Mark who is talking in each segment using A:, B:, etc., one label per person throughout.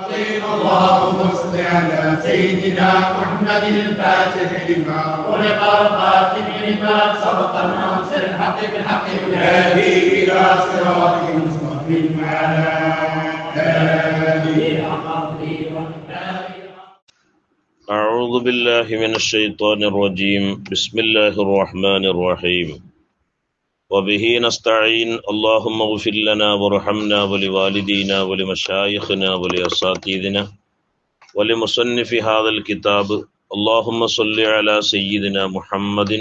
A: اللهم صل على سيدنا محمد الفاتح لما ولق الخاتم لما سبق الناصر الحق بالحق والهادي الى صراطك المستقيم وعلى اله
B: أعوذ بالله من الشيطان الرجيم بسم الله الرحمن الرحيم وبه نستعين اللهم اغفر لنا وارحمنا ولوالدينا ولمشايخنا ولأساتذتنا ولمصنف هذا الكتاب اللهم صل على سيدنا محمد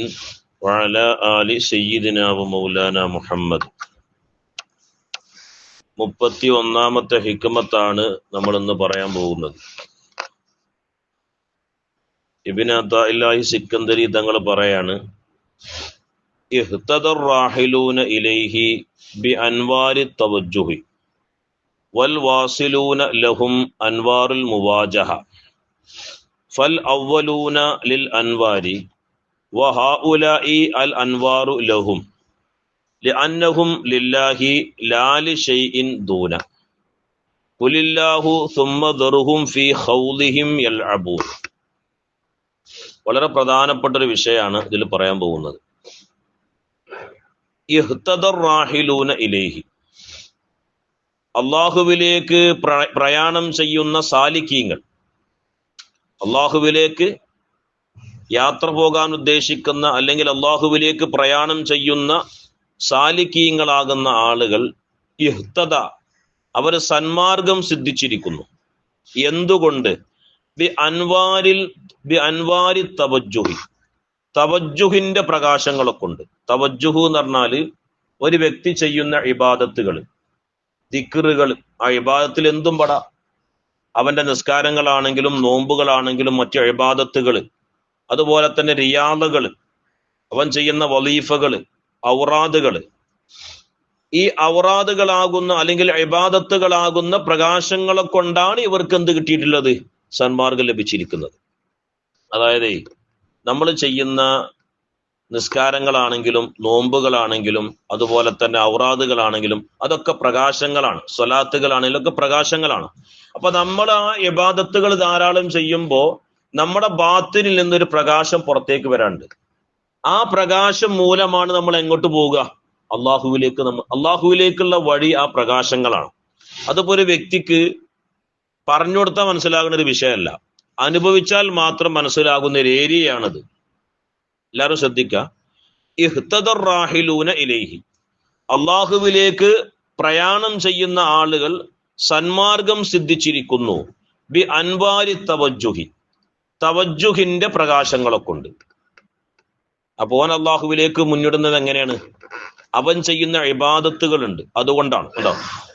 B: وعلى آل سيدنا ومولانا محمد. 31ാമത്തെ ഹിക്മത്താണ് നമ്മൾ ഇന്ന് പറയാൻ പോകുന്നത്. ഇബ്നു അതാഇല്ലാഹി സിക്കന്ദരി തങ്ങൾ പറയാണ്, ഇഹ്തദർ റാഹിലൂന ഇലൈഹി ബി അൻവാരി തവജ്ജുഹി വൽ വാസിലൂന ലഹും അൻവാറുൽ മുവാജഹ ഫൽ അവ്വലൂന ലിൽ അൻവാരി വഹഉലാഇ അൽ അൻവാറു ലഹും ലിഅന്നഹും ലില്ലാഹി ലാ ലിശൈഇൻ ദൂന ഖുലില്ലാഹു സുമ്മ ദർഹും ഫീ ഖൗദിഹിം യൽഅബൂൻ. വളരെ പ്രധാനപ്പെട്ടൊരു വിഷയമാണ് ഇതിൽ പറയാൻ പോകുന്നത്. ഇഹ്തദർ റാഹിലൂന ഇലൈഹി, അള്ളാഹുവിലേക്ക് പ്രയാണം ചെയ്യുന്ന സാലിക്കീങ്ങൾ, അള്ളാഹുവിലേക്ക് യാത്ര പോകാൻ ഉദ്ദേശിക്കുന്ന അല്ലെങ്കിൽ അള്ളാഹുവിലേക്ക് പ്രയാണം ചെയ്യുന്ന സാലിക്കീങ്ങളാകുന്ന ആളുകൾ ഇഹ്തദ, അവർ സന്മാർഗം സിദ്ധിച്ചിരിക്കുന്നു. എന്തുകൊണ്ട്? ബി അൻവാരി തവജ്ജുഹി, തവജ്ജുഹിന്റെ പ്രകാശങ്ങളെ കൊണ്ട്. തവജ്ജുഹു എന്ന് പറഞ്ഞാൽ ഒരു വ്യക്തി ചെയ്യുന്ന ഇബാദത്തുകൾ, ദിക്റുകൾ, ആ ഇബാദത്തിൽ എന്തും പെടാം. അവന്റെ നിസ്കാരങ്ങളാണെങ്കിലും നോമ്പുകളാണെങ്കിലും മറ്റു ഇബാദത്തുകൾ, അതുപോലെ തന്നെ റിയാദകൾ, അവൻ ചെയ്യുന്ന വലീഫകൾ, ഔറാദുകൾ, ഈ ഔറാദുകളാകുന്ന അല്ലെങ്കിൽ ഇബാദത്തുകളാകുന്ന പ്രകാശങ്ങളെ കൊണ്ടാണ് ഇവർക്ക് എന്ത് കിട്ടിയിട്ടുള്ളത്? സന്മാർഗം ലഭിച്ചിരിക്കുന്നത്. അതായത് നമ്മൾ ചെയ്യുന്ന നിസ്കാരങ്ങളാണെങ്കിലും നോമ്പുകളാണെങ്കിലും അതുപോലെ തന്നെ ഔറാദുകളാണെങ്കിലും അതൊക്കെ പ്രകാശങ്ങളാണ്. സ്വലാത്തുകളാണെങ്കിലും ഒക്കെ പ്രകാശങ്ങളാണ്. അപ്പൊ നമ്മൾ ആ ഇബാദത്തുകൾ ധാരാളം ചെയ്യുമ്പോൾ നമ്മുടെ ബാത്തിനിൽ നിന്നൊരു പ്രകാശം പുറത്തേക്ക് വരാണ്ട്. ആ പ്രകാശം മൂലമാണ് നമ്മൾ എങ്ങോട്ട് പോവുക? അള്ളാഹുവിലേക്ക്. അള്ളാഹുവിലേക്കുള്ള വഴി ആ പ്രകാശങ്ങളാണ്. അതിപ്പോ ഒരു വ്യക്തിക്ക് പറഞ്ഞു കൊടുത്താൽ മനസ്സിലാകുന്ന ഒരു വിഷയമല്ല, അനുഭവിച്ചാൽ മാത്രം മനസ്സിലാകുന്ന ഒരു ഏരിയയാണത്. എല്ലാവരും ശ്രദ്ധിക്കുക. ഇഹ്തദർ റാഹിലൂന ഇലൈഹി, അള്ളാഹുവിലേക്ക് പ്രയാണം ചെയ്യുന്ന ആളുകൾ സന്മാർഗം സിദ്ധിച്ചിരിക്കുന്നു. ബി അൻവാരി തവജ്ജുഹി, തവജ്ജുഹിന്റെ പ്രകാശങ്ങളെ കൊണ്ട്. അപ്പോ അവൻ അള്ളാഹുവിലേക്ക് മുന്നിടുന്നത് എങ്ങനെയാണ്? അവൻ ചെയ്യുന്ന ഇബാദത്തുകളുണ്ട്, അതുകൊണ്ടാണ്. കേട്ടോ,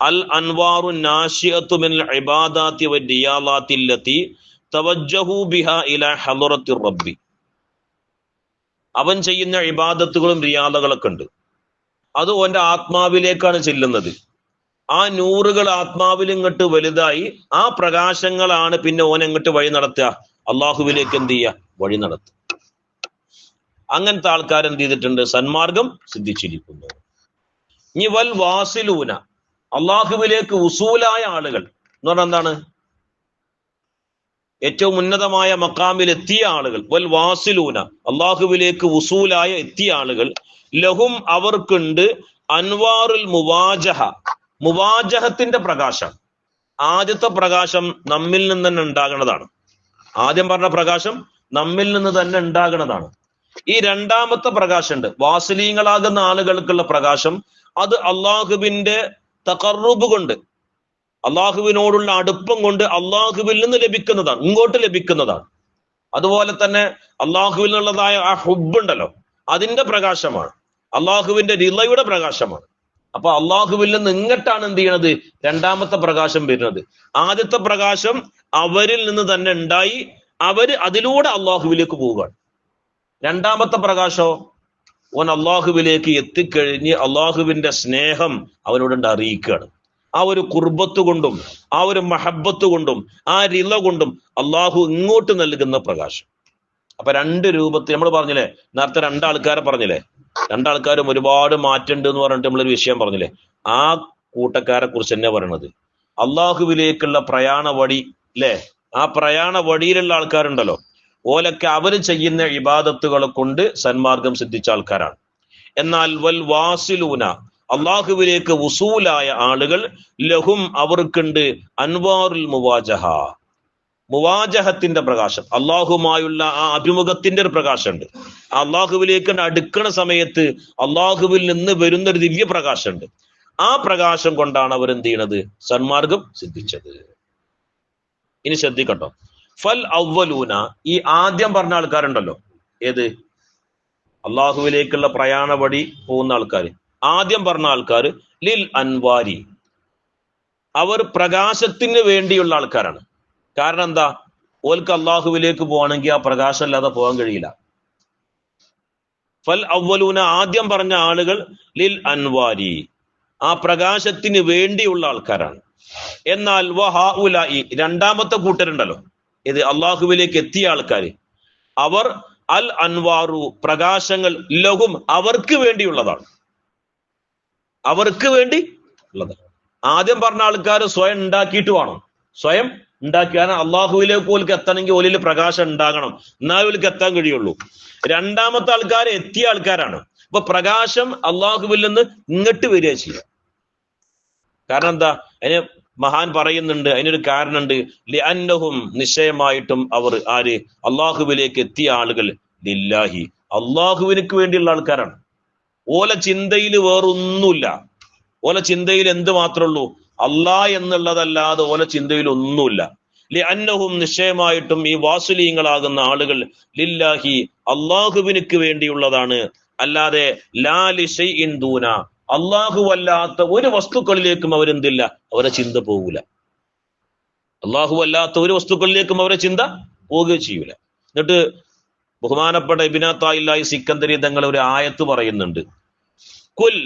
B: അൽ അൻവാറു നാശിഅതു മിനൽ ഇബാദാതി വരിയാലാത്തി ലത്തി തവജ്ജഹു ബിഹാ ഇലാ ഹളറത്തി റബ്ബി. അവൻ ചെയ്യുന്ന ഇബാദത്തുകളും റിയാദകളൊക്കെ ഉണ്ട്, അത് ഓന്റെ ആത്മാവിലേക്കാണ് ചെല്ലുന്നത്. ആ നൂറുകൾ ആത്മാവിൽ ഇങ്ങോട്ട് വലുതായി ആ പ്രകാശങ്ങളാണ് പിന്നെ ഓൻ എങ്ങോട്ട് വഴി നടത്തുക? അള്ളാഹുവിലേക്ക് എന്ത് ചെയ്യുക? വഴി നടത്തുക. അങ്ങനത്തെ ആൾക്കാർ എന്ത് ചെയ്തിട്ടുണ്ട്? സന്മാർഗം സിദ്ധിച്ചിരിക്കുന്നു. ഇനി വൽ വാസിലൂന, അള്ളാഹുവിലേക്ക് ഉസൂലായ ആളുകൾ എന്ന് പറഞ്ഞാൽ എന്താണ്? ഏറ്റവും ഉന്നതമായ മക്കാമിൽ എത്തിയ ആളുകൾ. വൽ വാസിലൂന, അള്ളാഹുവിലേക്ക് ഉസൂലായ എത്തിയ ആളുകൾ. ലഹും, അവർക്കുണ്ട് അൻവാറുൽ മുവാജഹ, മുവാജഹത്തിന്റെ പ്രകാശം. ആദ്യത്തെ പ്രകാശം നമ്മിൽ നിന്ന് തന്നെ ഉണ്ടാകുന്നതാണ്. ആദ്യം പറഞ്ഞ പ്രകാശം നമ്മിൽ നിന്ന് തന്നെ ഉണ്ടാകുന്നതാണ്. ഈ രണ്ടാമത്തെ പ്രകാശമുണ്ട്, വാസിലീങ്ങളാകുന്ന ആളുകൾക്കുള്ള പ്രകാശം. അത് അള്ളാഹുവിന്റെ തഖർറുബ് കൊണ്ട്, അള്ളാഹുവിനോടുള്ള അടുപ്പം കൊണ്ട് അള്ളാഹുവിൽ നിന്ന് ലഭിക്കുന്നതാണ്, ഇങ്ങോട്ട് ലഭിക്കുന്നതാണ്. അതുപോലെ തന്നെ അള്ളാഹുവിൽ നിന്നുള്ളതായ ആ ഹുബ്ബുണ്ടല്ലോ, അതിന്റെ പ്രകാശമാണ്, അള്ളാഹുവിന്റെ റിളയുടെ പ്രകാശമാണ്. അപ്പൊ അള്ളാഹുവിൽ നിന്ന് ഇങ്ങോട്ടാണ് എന്ത് ചെയ്യണത്? രണ്ടാമത്തെ പ്രകാശം വരുന്നത്. ആദ്യത്തെ പ്രകാശം അവരിൽ നിന്ന് തന്നെ ഉണ്ടായി, അവര് അതിലൂടെ അള്ളാഹുവിലേക്ക് പോവുകയാണ്. രണ്ടാമത്തെ പ്രകാശോ ഓൻ അള്ളാഹുവിലേക്ക് എത്തിക്കഴിഞ്ഞ് അള്ളാഹുവിന്റെ സ്നേഹം അവനോട് അറിയിക്കുകയാണ്. ആ ഒരു കുർബത്ത് കൊണ്ടും ആ ഒരു മഹബത്ത് കൊണ്ടും ആ റിള കൊണ്ടും അള്ളാഹു ഇങ്ങോട്ട് നൽകുന്ന പ്രകാശം. അപ്പൊ രണ്ട് രൂപത്തിൽ നമ്മൾ പറഞ്ഞില്ലേ, നേരത്തെ രണ്ടാൾക്കാരെ പറഞ്ഞില്ലേ, രണ്ടാൾക്കാരും ഒരുപാട് മാറ്റമുണ്ട് എന്ന് പറഞ്ഞിട്ട് നമ്മളൊരു വിഷയം പറഞ്ഞില്ലേ, ആ കൂട്ടക്കാരെ കുറിച്ച് തന്നെ പറയണത്. അള്ളാഹുവിലേക്കുള്ള പ്രയാണ വഴി അല്ലെ, ആ പ്രയാണ വഴിയിലുള്ള ആൾക്കാരുണ്ടല്ലോ, ഓലൊക്കെ അവര് ചെയ്യുന്ന ഇബാദത്തുകളെ കൊണ്ട് സന്മാർഗം സിദ്ധിച്ച ആൾക്കാരാണ്. എന്നാൽ വൽ വാസിലൂന, അള്ളാഹുവിലേക്ക് വുസൂലായ ആളുകൾ, ലഹും അവർക്കുണ്ട് അൻവാറുൽ മുവാജഹ, മുവാജഹത്തിന്റെ പ്രകാശം, അള്ളാഹുമായുള്ള ആ അഭിമുഖത്തിന്റെ ഒരു പ്രകാശമുണ്ട്. അള്ളാഹുവിലേക്ക് അടുക്കണ സമയത്ത് അള്ളാഹുവിൽ നിന്ന് വരുന്നൊരു ദിവ്യ പ്രകാശമുണ്ട്. ആ പ്രകാശം കൊണ്ടാണ് അവരെന്ത് ചെയ്യണത്? സന്മാർഗം സിദ്ധിച്ചത്. ഇനി ശ്രദ്ധിക്കട്ടോ, ഫൽ അവ്വലൂന, ഈ ആദ്യം പറഞ്ഞ ആൾക്കാരുണ്ടല്ലോ, ഏത്? അള്ളാഹുവിലേക്കുള്ള പ്രയാണ വഴി പോകുന്ന ആൾക്കാർ, ആദ്യം പറഞ്ഞ ആൾക്കാർ ലിൽ അൻവാരി, അവർ പ്രകാശത്തിന് വേണ്ടിയുള്ള ആൾക്കാരാണ്. കാരണം എന്താ? ഓൽക്ക് അള്ളാഹുവിലേക്ക് പോകണമെങ്കിൽ ആ പ്രകാശം അല്ലാതെ പോകാൻ കഴിയില്ല. ഫൽ അവ്വലൂന, ആദ്യം പറഞ്ഞ ആളുകൾ ലിൽ അൻവാരി, ആ പ്രകാശത്തിന് വേണ്ടിയുള്ള ആൾക്കാരാണ്. എന്നാൽ വഹഉലായി, രണ്ടാമത്തെ കൂട്ടരുണ്ടല്ലോ, ഇത് അള്ളാഹുവിലേക്ക് എത്തിയ ആൾക്കാർ, അവർ അൽ അൻവാറു, പ്രകാശങ്ങൾ, ലഹും അവർക്ക് വേണ്ടിയുള്ളതാണ്, അവർക്ക് വേണ്ടി ഉള്ളതാണ്. ആദ്യം പറഞ്ഞ ആൾക്കാർ സ്വയം ഉണ്ടാക്കിയിട്ട് വേണം, സ്വയം ഉണ്ടാക്കി. കാരണം അള്ളാഹുവിലേക്ക് ഓൽക്ക് എത്തണമെങ്കിൽ ഓലിൽ പ്രകാശം ഉണ്ടാകണം, എന്നാലും ഓൽക്ക് എത്താൻ കഴിയുള്ളൂ. രണ്ടാമത്തെ ആൾക്കാർ എത്തിയ ആൾക്കാരാണ്. അപ്പൊ പ്രകാശം അള്ളാഹുവിൽ നിന്ന് ഇങ്ങോട്ട് വരിക ചെയ്യുക. കാരണം എന്താ? അതിന് മഹാൻ പറയുന്നുണ്ട്, അതിനൊരു കാരണമുണ്ട്. ലിഅന്നഹും, നിശ്ചയമായിട്ടും അവർ ആര്? അള്ളാഹുവിലേക്ക് എത്തിയ ആളുകൾ ലില്ലാഹി, അള്ളാഹുവിനക്ക് വേണ്ടിയുള്ള ആൾക്കാരാണ്. ഓല ചിന്തയിൽ വേറൊന്നുമില്ല. ഓല ചിന്തയിൽ എന്ത് മാത്രമേ ഉള്ളൂ? അള്ളാഹ് എന്നുള്ളതല്ലാതെ ഓല ചിന്തയിൽ ഒന്നുമില്ല. ലിഅന്നഹും, നിശ്ചയമായിട്ടും ഈ വാസുലീങ്ങളാകുന്ന ആളുകൾ ലില്ലാഹി, അള്ളാഹുവിനക്ക് വേണ്ടിയുള്ളതാണ്. അല്ലാതെ ലാ ലിശൈഇൻ ദൂന, അള്ളാഹു അല്ലാത്ത ഒരു വസ്തുക്കളിലേക്കും അവരെന്തില്ല, അവരെ ചിന്ത പോകൂല. അള്ളാഹു അല്ലാത്ത ഒരു വസ്തുക്കളിലേക്കും അവരെ ചിന്ത പോവുകയും ചെയ്യൂല. എന്നിട്ട് ബഹുമാനപ്പെട്ട ഇബ്നു അത്താഇല്ലാഹി സിക്കന്ദരി തങ്ങൾ ഒരു ആയത്ത് പറയുന്നുണ്ട്. കുൽ,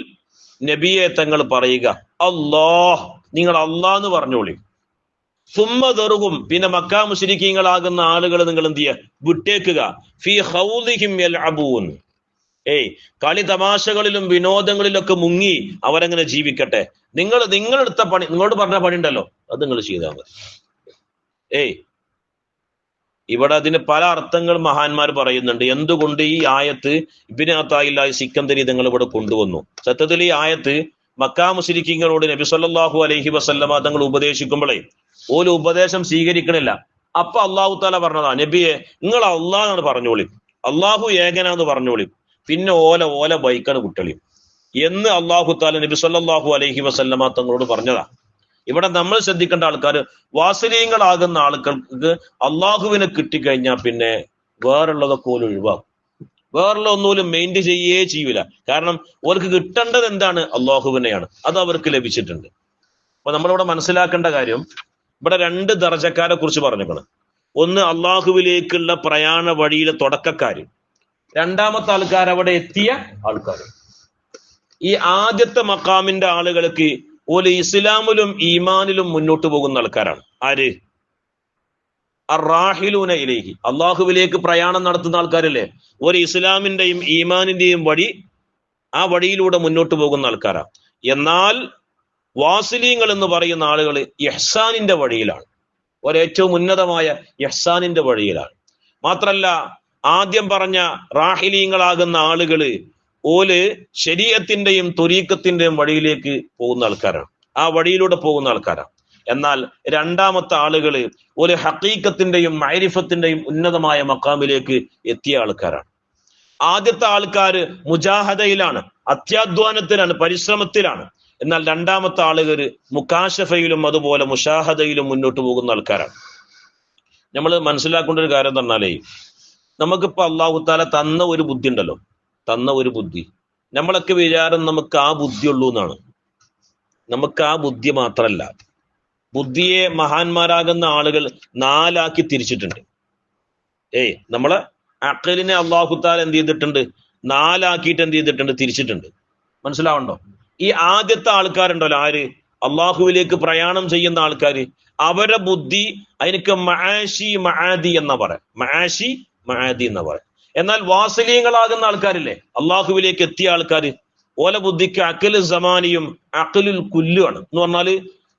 B: നബിയെ തങ്ങൾ പറയുക, അല്ലാഹ്, നിങ്ങൾ അള്ളാഹ് എന്ന് പറഞ്ഞോളി. സുമ്മ ദറുഹും, പിന്നെ മക്കാ മുശ്രിക്കീങ്ങളാകുന്ന ആളുകൾ നിങ്ങൾ എന്ത് ചെയ്യുക? വിട്ടേക്കുക. ഫീ ഖൗദിഹിം യൽഅബൂൻ, കളി തമാശകളിലും വിനോദങ്ങളിലൊക്കെ മുങ്ങി അവരങ്ങനെ ജീവിക്കട്ടെ. നിങ്ങളെടുത്ത പണി, നിങ്ങളോട് പറഞ്ഞ പണി ഉണ്ടല്ലോ, അത് നിങ്ങൾ ചെയ്താൽ മതി. ഇവിടെ അതിന് പല അർത്ഥങ്ങൾ മഹാന്മാർ പറയുന്നുണ്ട്. എന്തുകൊണ്ട് ഈ ആയത്ത് ഇബ്നു അത്താഇല്ലാഹി സിക്കന്ദരി തങ്ങൾ ഇവിടെ കൊണ്ടുവന്നു? സത്യത്തിൽ ഈ ആയത്ത് മക്കാ മുശ്രിക്കീങ്ങളോട് നബി സല്ലല്ലാഹു അലൈഹി വസല്ലമ തങ്ങൾ ഉപദേശിക്കുമ്പോഴേ ഓല് ഉപദേശം സ്വീകരിക്കണില്ല. അപ്പൊ അള്ളാഹു താല പറഞ്ഞതാ, നബിയെ നിങ്ങൾ അള്ളാഹ് എന്നാണ് പറഞ്ഞോളി, അള്ളാഹു ഏകനാന്ന് പറഞ്ഞോളി, പിന്നെ ഓല ബൈക്കാണ് കുട്ടളി എന്ന് അള്ളാഹു താല നബി സല്ലല്ലാഹു അലൈഹി വസല്ലമ തങ്ങളോട് പറഞ്ഞതാ. ഇവിടെ നമ്മൾ ശ്രദ്ധിക്കേണ്ട ആൾക്കാർ, വാസലീങ്ങളാകുന്ന ആൾക്കാർക്ക് അള്ളാഹുവിനെ കിട്ടിക്കഴിഞ്ഞാൽ പിന്നെ വേറുള്ളതൊക്കെ ഓല് ഒഴിവാക്കും. വേറുള്ള ഒന്നുപോലും മെയിൻറ്റെയിൻ ചെയ്യൂല. കാരണം ഓർക്ക് കിട്ടേണ്ടത് എന്താണ്? അള്ളാഹുവിനെയാണ്. അത് അവർക്ക് ലഭിച്ചിട്ടുണ്ട്. അപ്പൊ നമ്മളിവിടെ മനസ്സിലാക്കേണ്ട കാര്യം, ഇവിടെ രണ്ട് ദർജക്കാരെ കുറിച്ച് പറഞ്ഞേക്കണം. ഒന്ന് അള്ളാഹുവിലേക്കുള്ള പ്രയാണ വഴിയിലെ തുടക്കക്കാര്, രണ്ടാമത്തെ ആൾക്കാർ അവിടെ എത്തിയ ആൾക്കാർ. ഈ ആദ്യത്തെ മക്കാമിന്റെ ആളുകൾക്ക് ഓല് ഇസ്ലാമിലും ഈമാനിലും മുന്നോട്ട് പോകുന്ന ആൾക്കാരാണ്. ആര്? അർറാഹിലൂന ഇലൈഹി, അള്ളാഹുവിലേക്ക് പ്രയാണം നടത്തുന്ന ആൾക്കാരല്ലേ. ഒരു ഇസ്ലാമിന്റെയും ഈമാനിന്റെയും വഴി, ആ വഴിയിലൂടെ മുന്നോട്ട് പോകുന്ന ആൾക്കാരാണ്. എന്നാൽ വാസിലീങ്ങൾ എന്ന് പറയുന്ന ആളുകൾ ഇഹ്സാനിന്റെ വഴിയിലാണ്, ഒരേറ്റവും ഉന്നതമായ ഇഹ്സാനിന്റെ വഴിയിലാണ്. മാത്രല്ല ആദ്യം പറഞ്ഞ റാഹിലീങ്ങളാകുന്ന ആളുകള് ഓല് ശരീഅത്തിന്റെയും ത്വരീഖത്തിന്റെയും വഴിയിലേക്ക് പോകുന്ന ആൾക്കാരാണ്, ആ വഴിയിലൂടെ പോകുന്ന ആൾക്കാരാണ്. എന്നാൽ രണ്ടാമത്തെ ആളുകള് ഒരു ഹഖീഖത്തിന്റെയും മഅരിഫത്തിന്റെയും ഉന്നതമായ മഖാമിലേക്ക് എത്തിയ ആൾക്കാരാണ്. ആദ്യത്തെ ആൾക്കാര് മുജാഹദയിലാണ്, അത്യാധ്വാനത്തിലാണ്, പരിശ്രമത്തിലാണ്. എന്നാൽ രണ്ടാമത്തെ ആളുകൾ മുകാശഫയിലും അതുപോലെ മുഷാഹദയിലും മുന്നോട്ട് പോകുന്ന ആൾക്കാരാണ്. നമ്മൾ മനസ്സിലാക്കേണ്ട ഒരു കാര്യം എന്ന് പറഞ്ഞാലേ, നമുക്കിപ്പോ അള്ളാഹു താല തന്ന ഒരു ബുദ്ധി ഉണ്ടല്ലോ, തന്ന ഒരു ബുദ്ധി, നമ്മളൊക്കെ വിചാരം നമുക്ക് ആ ബുദ്ധി ഉള്ളൂ എന്നാണ്. നമുക്ക് ആ ബുദ്ധി മാത്രല്ല, ബുദ്ധിയെ മഹാന്മാരാകുന്ന ആളുകൾ നാലാക്കി തിരിച്ചിട്ടുണ്ട്. നമ്മളെ അഖലിനെ അള്ളാഹു താല എന്ത് ചെയ്തിട്ടുണ്ട്? നാലാക്കിയിട്ട് എന്ത് ചെയ്തിട്ടുണ്ട്? തിരിച്ചിട്ടുണ്ട്. മനസ്സിലാവണ്ടോ? ഈ ആദ്യത്തെ ആൾക്കാരുണ്ടല്ലോ, ആര്? അള്ളാഹുവിലേക്ക് പ്രയാണം ചെയ്യുന്ന ആൾക്കാര്, അവരുടെ ബുദ്ധി അതിനൊക്കെ മആശി മആദി എന്നാ പറയാം, മആശി മആദി എന്നാ പറയാം. എന്നാൽ വാസലീങ്ങളാകുന്ന ആൾക്കാരില്ലേ, അള്ളാഹുവിലേക്ക് എത്തിയ ആൾക്കാര്, ഓല ബുദ്ധിക്ക് അഖിൽ സമാനിയും അഖിലുൽ കുല്ലുമാണ്. എന്ന് പറഞ്ഞാല്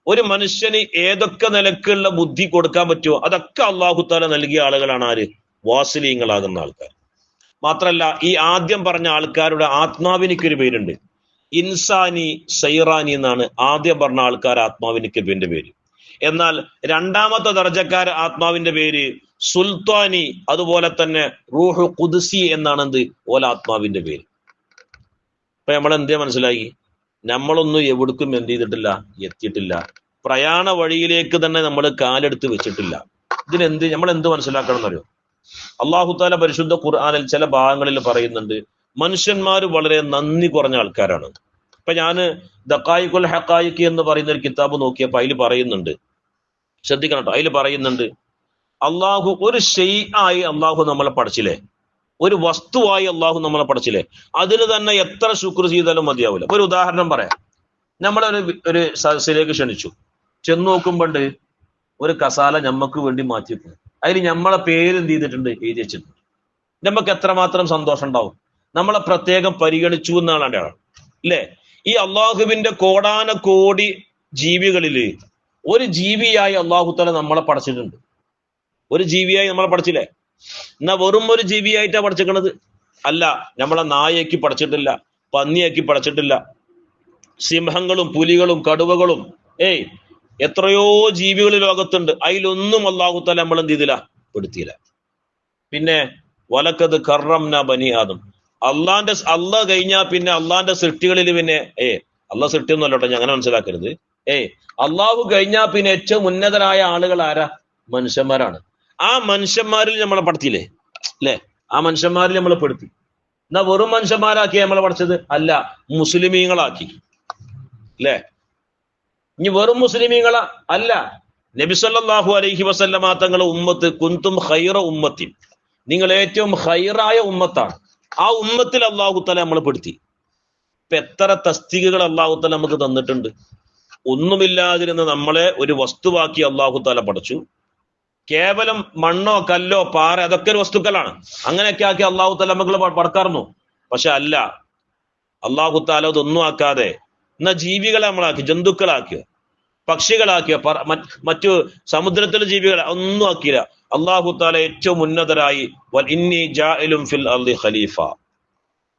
B: ഒരു മനുഷ്യന് ഏതൊക്കെ നിലക്കുള്ള ബുദ്ധി കൊടുക്കാൻ പറ്റുമോ അതൊക്കെ അള്ളാഹു താല നൽകിയ ആളുകളാണ് ആര്? വാസിലീങ്ങളാകുന്ന ആൾക്കാർ. മാത്രല്ല ഈ ആദ്യം പറഞ്ഞ ആൾക്കാരുടെ ആത്മാവിനിക്കൊരു പേരുണ്ട്, ഇൻസാനി സൈറാനി എന്നാണ് ആദ്യം പറഞ്ഞ ആൾക്കാർ ആത്മാവിനിക്ക് പേര്. എന്നാൽ രണ്ടാമത്തെ ദർജക്കാർ ആത്മാവിന്റെ പേര് സുൽത്താനി, അതുപോലെ തന്നെ റൂഹ് ഖുദ്സി എന്നാണ് എന്ത് ഓല ആത്മാവിന്റെ പേര്. ഇപ്പൊ നമ്മൾ എന്തേ മനസ്സിലായി? നമ്മളൊന്നും എവിടേക്കും എന്ത് ചെയ്തിട്ടില്ല, എത്തിയിട്ടില്ല. പ്രയാണ വഴിയിലേക്ക് തന്നെ നമ്മൾ കാലെടുത്ത് വെച്ചിട്ടില്ല. ഇതിനെന്ത് നമ്മൾ എന്ത് മനസ്സിലാക്കണം എന്നറിയോ? അള്ളാഹു താല പരിശുദ്ധ ഖുർആനിൽ ചില ഭാഗങ്ങളിൽ പറയുന്നുണ്ട് മനുഷ്യന്മാർ വളരെ നന്ദി കുറഞ്ഞ ആൾക്കാരാണ്. ഇപ്പൊ ഞാന് ദഖായിഖുൽ ഹഖായിഖ് എന്ന് പറയുന്ന ഒരു കിതാബ് നോക്കിയപ്പോ അതിൽ പറയുന്നുണ്ട്, ശ്രദ്ധിക്കണം കേട്ടോ, അതിൽ പറയുന്നുണ്ട് അള്ളാഹു ഒരു ഷെയ്ആയി അള്ളാഹു നമ്മളെ പഠിച്ചില്ലേ, ഒരു വസ്തുവായി അള്ളാഹു നമ്മളെ പഠിച്ചില്ലേ, അതിന് തന്നെ എത്ര ശുക്ർ ചെയ്താലും മതിയാവില്ല. ഒരു ഉദാഹരണം പറയാം. നമ്മളൊരു സദസ്സിലേക്ക് ക്ഷണിച്ചു, ചെന്ന് നോക്കുമ്പോണ്ട് ഒരു കസാല ഞമ്മക്ക് വേണ്ടി മാറ്റിയിട്ടുണ്ട്, അതിൽ നമ്മളെ പേര് എന്ത് ചെയ്തിട്ടുണ്ട്, എഴുതി വെച്ചിട്ടുണ്ട്. നമുക്ക് എത്രമാത്രം സന്തോഷം ഉണ്ടാവും, നമ്മളെ പ്രത്യേകം പരിഗണിച്ചു എന്നാണ് അടയാളം അല്ലേ? ഈ അള്ളാഹുവിന്റെ കോടാന കോടി ജീവികളില് ഒരു ജീവിയായി അള്ളാഹു തആല നമ്മളെ പഠിച്ചിട്ടുണ്ട്. ഒരു ജീവിയായി നമ്മളെ പഠിച്ചില്ലേ? എന്നാ വെറും ഒരു ജീവിയായിട്ടാ പഠിച്ചിരിക്കണത്? അല്ല, നമ്മളെ നായക്ക് പഠിച്ചിട്ടില്ല, പന്നിയാക്കി പഠിച്ചിട്ടില്ല, സിംഹങ്ങളും പുലികളും കടുവകളും എത്രയോ ജീവികൾ ലോകത്തുണ്ട്, അതിലൊന്നും അള്ളാഹു തആല നമ്മൾ എന്ത് ചെയ്തില്ല, പെടുത്തിയില്ല. പിന്നെ വലക്കത് കറംന ബനി ആദം, അള്ളാഹ് കഴിഞ്ഞാൽ പിന്നെ അള്ളാന്റെ സൃഷ്ടികളിൽ പിന്നെ അള്ളാഹ് സൃഷ്ടിയൊന്നും അല്ലോട്ടെ, ഞാൻ അങ്ങനെ മനസ്സിലാക്കരുത്. അള്ളാഹു കഴിഞ്ഞാൽ പിന്നെ ഏറ്റവും ഉന്നതരായ ആളുകൾ ആരാ? മനുഷ്യന്മാരാണ്. ആ മനുഷ്യന്മാരിൽ നമ്മളെ പഠിത്തിയില്ലേ അല്ലെ? ആ മനുഷ്യന്മാരിൽ നമ്മളെ പെടുത്തി. എന്നാ വെറും മനുഷ്യന്മാരാക്കി നമ്മളെ പഠിച്ചത്? അല്ല, മുസ്ലിമീങ്ങളാക്കി അല്ലേ? ഇനി വെറും മുസ്ലിമീങ്ങളാ? അല്ല, നബി സല്ലല്ലാഹു അലൈഹി വസല്ലമ തങ്ങളുടെ ഉമ്മത്ത് കുന്തും ഖൈറ ഉമ്മത്തിൻ, നിങ്ങൾ ഏറ്റവും ഖൈറായ ഉമ്മത്താണ്. ആ ഉമ്മത്തിൽ അള്ളാഹു തആല നമ്മളെ പെടുത്തി. ഇപ്പൊ എത്ര തസ്തികകൾ അള്ളാഹു തആല നമുക്ക് തന്നിട്ടുണ്ട്. ഒന്നുമില്ലാതിരുന്ന നമ്മളെ ഒരു വസ്തുവാക്കി അള്ളാഹു തആല പഠിച്ചു. കേവലം മണ്ണോ കല്ലോ പാറ അതൊക്കെ ഒരു വസ്തുക്കളാണ്. അങ്ങനെയൊക്കെ ആക്കി അള്ളാഹു തആല നമുക്ക് പടക്കാറുന്നു. പക്ഷെ അല്ല, അള്ളാഹു തആല അതൊന്നും ആക്കാതെ എന്നാ ജീവികളെ നമ്മളാക്കി, ജന്തുക്കളാക്കിയോ, പക്ഷികളാക്കിയോ, മറ്റു സമുദ്രത്തിലെ ജീവികളെ ഒന്നും ആക്കിയില്ല. അള്ളാഹു തആല ഏറ്റവും ഉന്നതരായി ഇന്നി ജാഇലുൻ ഫിൽ അർളി ഖലീഫ,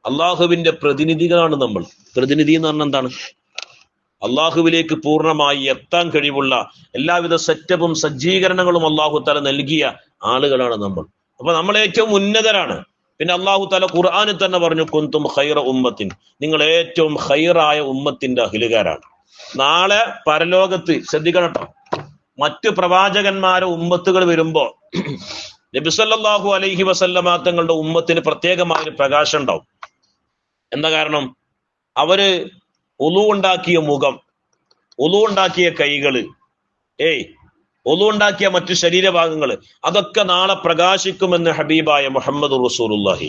B: അള്ളാഹുവിന്റെ പ്രതിനിധികളാണ് നമ്മൾ. പ്രതിനിധി എന്ന് പറഞ്ഞാൽ എന്താണ്? അള്ളാഹുവിലേക്ക് പൂർണ്ണമായി എത്താൻ കഴിവുള്ള എല്ലാവിധ സെറ്റപ്പും സജ്ജീകരണങ്ങളും അള്ളാഹു തആല നൽകിയ ആളുകളാണ് നമ്മൾ. അപ്പൊ നമ്മൾ ഏറ്റവും ഉന്നതരാണ്. പിന്നെ അള്ളാഹു തആല ഖുർആനിൽ തന്നെ പറഞ്ഞു കുന്തും ഖൈറ ഉമ്മത്തിൻ, നിങ്ങൾ ഏറ്റവും ഖൈറായ ഉമ്മത്തിന്റെ അഹ്ലുകാരാണ്. നാളെ പരലോകത്ത് ശ്രദ്ധിക്കണം കേട്ടോ, മറ്റു പ്രവാചകന്മാരെ ഉമ്മത്തുകൾ വരുമ്പോ നബി സല്ലല്ലാഹു അലൈഹി വസല്ലമ തങ്ങളുടെ ഉമ്മത്തിന് പ്രത്യേകമായ ഒരു പ്രകാശം ഉണ്ടാവും. എന്താ കാരണം? അവര് ഉളു ഉണ്ടാക്കിയ മുഖം, ഉളു ഉണ്ടാക്കിയ കൈകള്, ഉളു ഉണ്ടാക്കിയ മറ്റു ശരീരഭാഗങ്ങള്, അതൊക്കെ നാളെ പ്രകാശിക്കുമെന്ന് ഹബീബായ മുഹമ്മദ് റസൂലുള്ളാഹി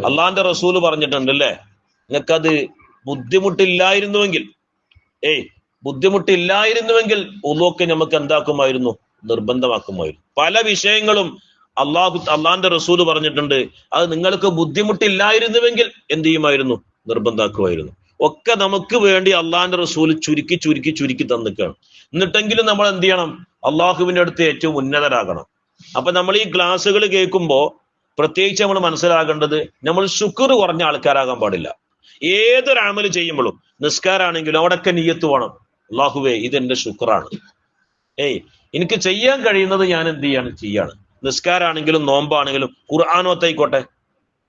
B: അള്ളാന്റെ റസൂല് പറഞ്ഞിട്ടുണ്ട് അല്ലേ? നിങ്ങൾക്കത് ബുദ്ധിമുട്ടില്ലായിരുന്നുവെങ്കിൽ ഉളുവൊക്കെ നമുക്ക് എന്താക്കുമായിരുന്നു? നിർബന്ധമാക്കുമായിരുന്നു. പല വിഷയങ്ങളും അള്ളാന്റെ റസൂല് പറഞ്ഞിട്ടുണ്ട്, അത് നിങ്ങൾക്ക് ബുദ്ധിമുട്ടില്ലായിരുന്നുവെങ്കിൽ എന്ത് ചെയ്യുമായിരുന്നു? നിർബന്ധമാക്കുമായിരുന്നു. ഒക്കെ നമുക്ക് വേണ്ടി അള്ളാന്റെ റസൂല് ചുരുക്കി ചുരുക്കി ചുരുക്കി തന്നിക്കാണ്. എന്നിട്ടെങ്കിലും നമ്മൾ എന്ത് ചെയ്യണം? അള്ളാഹുവിന്റെ അടുത്ത് ഏറ്റവും ഉന്നതരാകണം. അപ്പൊ നമ്മൾ ഈ ക്ലാസ്സുകൾ കേൾക്കുമ്പോ പ്രത്യേകിച്ച് നമ്മൾ മനസ്സിലാക്കേണ്ടത്, നമ്മൾ ശുക്ർ കുറഞ്ഞ ആൾക്കാരാകാൻ പാടില്ല. ഏതൊരു അമല് ചെയ്യുമ്പോഴും, നിസ്കാരാണെങ്കിലും അവിടൊക്കെ നിയ്യത്ത് വേണം. അള്ളാഹുവേ, ഇതെന്റെ ശുക്റാണ്. എനിക്ക് ചെയ്യാൻ കഴിയുന്നത് ഞാൻ എന്ത് ചെയ്യാണ്. നിസ്കാരാണെങ്കിലും നോമ്പാണെങ്കിലും ഖുർആനോത്തായിക്കോട്ടെ,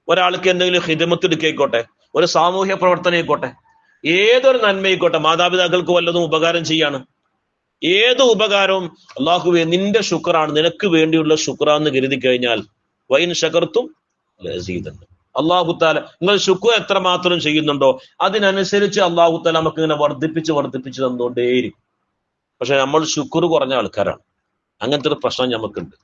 B: ഒരാൾക്ക് എന്തെങ്കിലും ഖിദ്മത്ത് എടുക്കായിക്കോട്ടെ, ഒരു സാമൂഹ്യ പ്രവർത്തനം ആയിക്കോട്ടെ, ഏതൊരു നന്മയായിക്കോട്ടെ, മാതാപിതാക്കൾക്ക് വല്ലതും ഉപകാരം ചെയ്യാണ്, ഏത് ഉപകാരവും അള്ളാഹുവേ നിന്റെ ശുക്റാണ്, നിനക്ക് വേണ്ടിയുള്ള ശുക്റാന്ന് കരുതി കഴിഞ്ഞാൽ വൈൻ ശകർത്തും ലസീദുണ്ട്. അള്ളാഹു താല നിങ്ങൾ ശുക്ർ എത്രമാത്രം ചെയ്യുന്നുണ്ടോ അതിനനുസരിച്ച് അള്ളാഹു താല നമുക്ക് ഇങ്ങനെ വർദ്ധിപ്പിച്ച് തന്നുകൊണ്ടേയിരിക്കും. പക്ഷെ നമ്മൾ ശുക്ർ കുറഞ്ഞ ആൾക്കാരാണ്. അങ്ങനത്തെ ഒരു പ്രശ്നം നമുക്കുണ്ട്.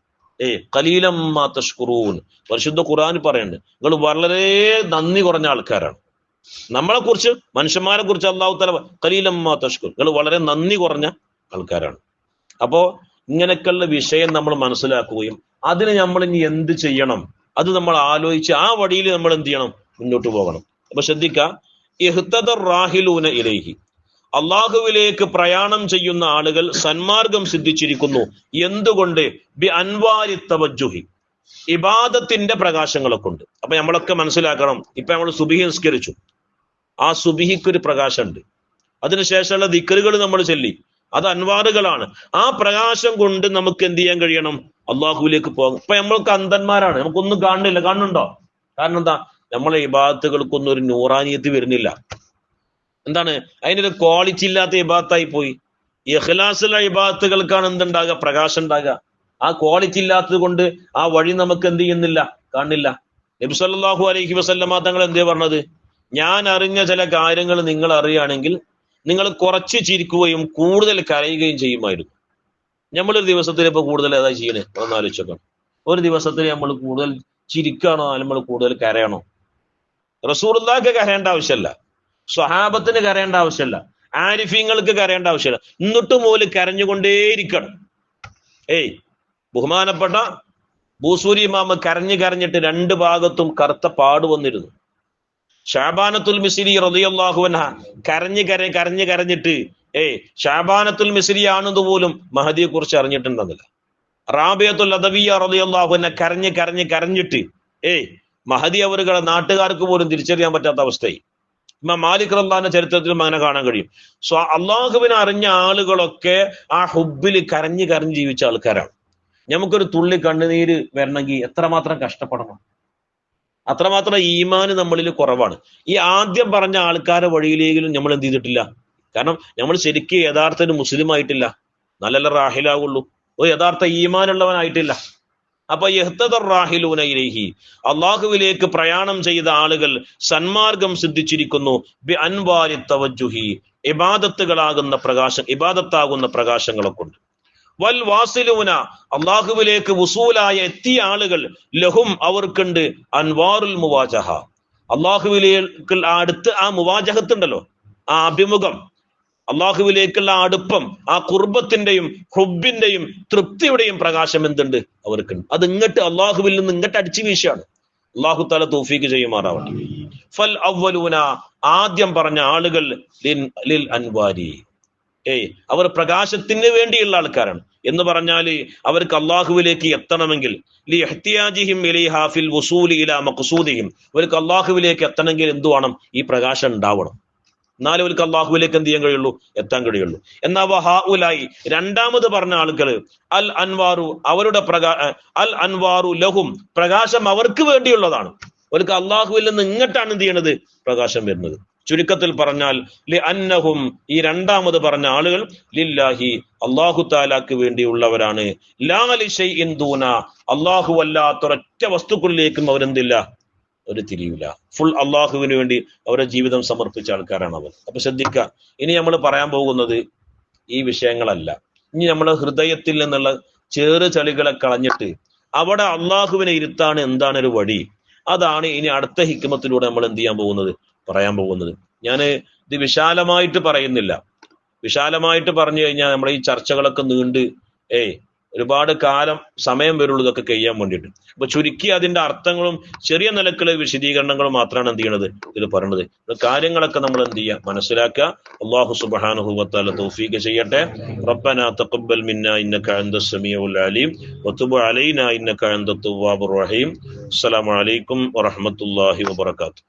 B: ഖലീലം മാ തഷ്കുറൂൻ, പരിശുദ്ധ ഖുർആൻ പറയുന്നുണ്ട്, നിങ്ങൾ വളരെ നന്ദി കുറഞ്ഞ ആൾക്കാരാണ്. നമ്മളെ കുറിച്ച്, മനുഷ്യന്മാരെ കുറിച്ച് അള്ളാഹു താല ഖലീലം മാ തഷ്കുർ, നിങ്ങൾ വളരെ നന്ദി കുറഞ്ഞ ആൾക്കാരാണ്. അപ്പോ ഇങ്ങനെയൊക്കെയുള്ള വിഷയം നമ്മൾ മനസ്സിലാക്കുകയും അതിന് നമ്മൾ ഇനി എന്ത് ചെയ്യണം അത് നമ്മൾ ആലോചിച്ച് ആ വഴിയിൽ നമ്മൾ എന്ത് ചെയ്യണം? മുന്നോട്ട് പോകണം. അപ്പൊ ശ്രദ്ധിക്കുക, ഇഹ്തദർ റാഹിലൂന ഇലൈഹി, അള്ളാഹുവിലേക്ക് പ്രയാണം ചെയ്യുന്ന ആളുകൾ സന്മാർഗം സിദ്ധിച്ചിരിക്കുന്നു. എന്തുകൊണ്ട്? ബി അൻവാരി തവജ്ജുഹി, ഇബാദത്തിന്റെ പ്രകാശങ്ങളെ കൊണ്ട്. അപ്പൊ നമ്മളൊക്കെ മനസ്സിലാക്കണം, ഇപ്പൊ നമ്മൾ സുബിഹി നിസ്കരിച്ചു, ആ സുബിഹിക്കൊരു പ്രകാശമുണ്ട്. അതിനുശേഷമുള്ള ദിക്റുകൾ നമ്മൾ ചൊല്ലി, അത് അൻവാറുകളാണ്. ആ പ്രകാശം കൊണ്ട് നമുക്ക് എന്ത് ചെയ്യാൻ കഴിയണം? അള്ളാഹുവിലേക്ക് പോകാം. ഇപ്പൊ നമ്മൾക്ക് അന്ധന്മാരാണ്, നമുക്കൊന്നും കാണുന്നില്ല. കാണുന്നുണ്ടോ? കാരണം എന്താ? നമ്മളെ ഇബാദത്തുകൾക്കൊന്നും ഒരു നൂറാനിയത്ത് വരുന്നില്ല. എന്താണ്? അതിനൊരു ക്വാളിറ്റി ഇല്ലാത്ത ഇബാദത്തായി പോയി. ഇഖ്ലാസുള്ള ഇബാദത്തുകൾക്കാണ് എന്തുണ്ടാകുക? പ്രകാശം ഉണ്ടാകുക. ആ ക്വാളിറ്റി ഇല്ലാത്തത് കൊണ്ട് ആ വഴി നമുക്ക് എന്ത് ചെയ്യുന്നില്ല? കാണുന്നില്ല. നബി സല്ലല്ലാഹു അലൈഹി വസല്ലമ തങ്ങൾ എന്തേ പറഞ്ഞത്? ഞാൻ അറിഞ്ഞ ചില കാര്യങ്ങൾ നിങ്ങൾ അറിയുകയാണെങ്കിൽ നിങ്ങൾ കുറച്ച് ചിരിക്കുകയും കൂടുതൽ കരയുകയും ചെയ്യുമായിരുന്നു. നമ്മളൊരു ദിവസത്തിൽ ഇപ്പൊ കൂടുതൽ ഏതാ ചെയ്യണേ? ഒന്ന് ആലോചിച്ചോക്കണം. ഒരു ദിവസത്തിൽ നമ്മൾ കൂടുതൽ ചിരിക്കുകയാണോ, നമ്മൾ കൂടുതൽ കരയണോ? റസൂലുള്ളാഹിക്ക് കരയേണ്ട ആവശ്യമല്ല, സ്വഹാബത്തിന് കരയേണ്ട ആവശ്യമല്ല, ആരിഫീങ്ങൾക്ക് കരയേണ്ട ആവശ്യമില്ല. എന്നിട്ടും പോലും കരഞ്ഞുകൊണ്ടേയിരിക്കണം. ബഹുമാനപ്പെട്ട ബൂസൂരി ഇമാമ കരഞ്ഞിട്ട് രണ്ട് ഭാഗത്തും കറുത്ത പാട് വന്നിരുന്നു. ഷാബാനത്തുൽ മിസ്രി റളിയല്ലാഹു അൻഹ കരഞ്ഞിട്ട് ഷാബാനത്തുൽ മിസ്രി ആണെന്ന് പോലും മഹദിയെ കുറിച്ച് അറിഞ്ഞിട്ടുണ്ടെന്നില്ല. റാബിയത്തുൽ അദവിയ റളിയല്ലാഹു അൻഹ കരഞ്ഞിട്ട് മഹദി അവരുടെ നാട്ടുകാർക്ക് പോലും തിരിച്ചറിയാൻ പറ്റാത്ത അവസ്ഥയായി. ഇമാം മാലിക് റളിയല്ലാഹുവിന്റെ ചരിത്രത്തിലും അങ്ങനെ കാണാൻ കഴിയും. അള്ളാഹുവിനെ അറിഞ്ഞ ആളുകളൊക്കെ ആ ഹുബ്ബിൽ കരഞ്ഞ് ജീവിച്ച ആൾക്കാരാണ്. നമുക്കൊരു തുള്ളി കണ്ണുനീര് വരണമെങ്കിൽ എത്രമാത്രം കഷ്ടപ്പെടണം, അത്രമാത്രം ഈമാന് നമ്മളിൽ കുറവാണ്. ഈ ആദ്യം പറഞ്ഞ ആൾക്കാരെ വഴിയിലെങ്കിലും നമ്മൾ എന്ത് ചെയ്തിട്ടില്ല. കാരണം നമ്മൾ ശരിക്കും യഥാർത്ഥ മുസ്ലിം ആയിട്ടില്ല, നല്ല റാഹിലാവുള്ളൂ, ഒരു യഥാർത്ഥ ഈമാനുള്ളവനായിട്ടില്ല. അപ്പൊ യഹ്തദർ റാഹിലൂന ഇലൈഹി, അള്ളാഹുവിലേക്ക് പ്രയാണം ചെയ്ത ആളുകൾ സന്മാർഗം സിദ്ധിച്ചിരിക്കുന്നു. ബി അൻവാരി തവജ്ജുഹി, ഇബാദത്തുകളാകുന്ന പ്രകാശം, ഇബാദത്താകുന്ന പ്രകാശങ്ങളെ കൊണ്ട്. വൽ വാസിലൂന, അള്ളാഹുവിലേക്ക് വുസൂലായ എത്തിയ ആളുകൾ, ലഹും അവർക്കുണ്ട് അൻവാറുൽ മുവാജഹ, അള്ളാഹുവിലേക്ക് അടുത്ത് ആ മുവാജഹത്തുണ്ടല്ലോ, ആ അഭിമുഖം, അള്ളാഹുവിലേക്കുള്ള അടുപ്പം, ആ കുർബത്തിന്റെയും ഹുബിന്റെയും തൃപ്തിയുടെയും പ്രകാശം എന്തുണ്ട്? അവർക്കുണ്ട്. അത് ഇങ്ങോട്ട് അള്ളാഹുവിൽ നിന്ന് ഇങ്ങോട്ട് അടിച്ചു വീശാണ്. അള്ളാഹു തആല തൗഫീഖ് ചെയ്യുമാറാവട്ടെ. ഫൽ അവ്വലൂന, ആദ്യം പറഞ്ഞ ആളുകൾ ലിൽ അൻവാരി, അവർ പ്രകാശത്തിന് വേണ്ടിയുള്ള ആൾക്കാരാണ്. എന്ന് പറഞ്ഞാല് അവർക്ക് അള്ളാഹുവിലേക്ക് എത്തണമെങ്കിൽ ലിഹ്തിയാജിഹിം ഇലൈഹാ ഫിൽ വുസൂലി ഇലാ മഖ്സൂദിഹിം, അവർക്ക് അള്ളാഹുവിലേക്ക് എത്തണമെങ്കിൽ എന്തു വേണം? ഈ പ്രകാശം ഉണ്ടാവണം. എന്നാലും അവർക്ക് അള്ളാഹുവിലേക്ക് എന്ത് ചെയ്യാൻ കഴിയുള്ളൂ? എത്താൻ കഴിയുള്ളൂ. എന്നാ വഹാഉലായി, രണ്ടാമത് പറഞ്ഞ ആളുകൾ അൽ അൻവാറു, അവരുടെ അൽ അൻവാറു ലഹും, പ്രകാശം അവർക്ക് വേണ്ടിയുള്ളതാണ്. അവർക്ക് അള്ളാഹുവിൽ നിന്ന് ഇങ്ങോട്ടാണ് എന്ത് ചെയ്യണത്? പ്രകാശം വരുന്നത്. ചുരുക്കത്തിൽ പറഞ്ഞാൽ ലി അന്നഹും, ഈ രണ്ടാമത് പറഞ്ഞ ആളുകൾ ലില്ലാഹി, അള്ളാഹു താലാക്ക് വേണ്ടിയുള്ളവരാണ്. ലാ ലി ശൈഇൻ ദൂന, അള്ളാഹു അല്ലാത്തൊരൊറ്റ വസ്തുക്കളിലേക്കും അവരെന്തില്ല? ഒരു തിരിയില്ല. ഫുൾ അള്ളാഹുവിന് വേണ്ടി അവരുടെ ജീവിതം സമർപ്പിച്ച ആൾക്കാരാണ് അവർ. അപ്പൊ ശ്രദ്ധിക്കുക, ഇനി നമ്മൾ പറയാൻ പോകുന്നത് ഈ വിഷയങ്ങളല്ല. ഇനി നമ്മുടെ ഹൃദയത്തിൽ നിന്നുള്ള ചളികളെ കളഞ്ഞിട്ട് അവിടെ അള്ളാഹുവിനെ ഇരുത്താണ് എന്താണ് ഒരു വഴി, അതാണ് ഇനി അടുത്ത ഹിക്മത്തിലൂടെ നമ്മൾ എന്ത് ചെയ്യാൻ പോകുന്നത്, പറയാൻ പോകുന്നത്. ഞാൻ ഇത് വിശാലമായിട്ട് പറയുന്നില്ല. വിശാലമായിട്ട് പറഞ്ഞു കഴിഞ്ഞാൽ നമ്മുടെ ഈ ചർച്ചകളൊക്കെ നീണ്ട് ഒരുപാട് കാലം സമയം വരുള്ളൂ ഇതൊക്കെ കഴിയാൻ വേണ്ടിയിട്ട്. അപ്പൊ ചുരുക്കി അതിന്റെ അർത്ഥങ്ങളും ചെറിയ നിലക്കുള്ള വിശദീകരണങ്ങളും മാത്രമാണ് എന്ത് ചെയ്യണത്, ഇതിൽ പറയുന്നത്. കാര്യങ്ങളൊക്കെ നമ്മൾ എന്ത് ചെയ്യുക, മനസ്സിലാക്കുക. അല്ലാഹു സുബ്ഹാനഹു വ തആല തൗഫീഖ് ചെയ്യട്ടെ. റബ്ബനാ തഖബ്ബൽ മിന്നാ ഇന്നക അൻതസ് സമീഉൽ അലീം വതുബ് അലൈനാ ഇന്നക അൻതത് തവ്വാബുർ റഹീം. അസ്സലാമു അലൈക്കും വറഹ്മത്തുള്ളാഹി വബറകാതുഹു.